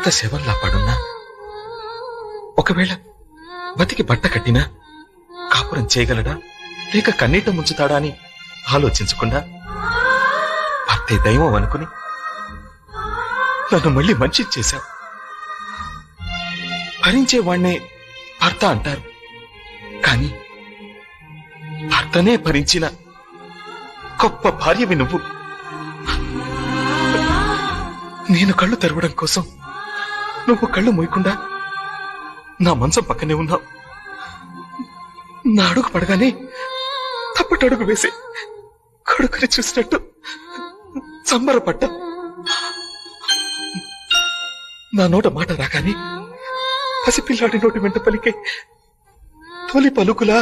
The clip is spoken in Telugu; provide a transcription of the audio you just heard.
భర్త శవంలా పడున్నా, ఒకవేళ బతికి బట్ట కట్టినా కాపురం చేయగలడా లేక కన్నీట ముంచుతాడా అని ఆలోచించకుండా భర్తే దైవం అనుకుని నన్ను మళ్ళీ మంచి చేశావు. భరించేవాణ్ణే భర్త అంటారు, కానీ భర్తనే భరించిన గొప్ప భార్యవి నువ్వు. నేను కళ్ళు తెరవడం కోసం నువ్వు కళ్ళు మూయకుండా నా మంచం పక్కనే ఉన్నావు. నా అడుగు పడగానే తప్పటడుగు వేసి కొడుకుని చూసినట్టు సంబరపడ్డా. నా నోట మాట రాగానే పసిపిల్లాడి నోటి వెంట పలికే తొలి పలుకులా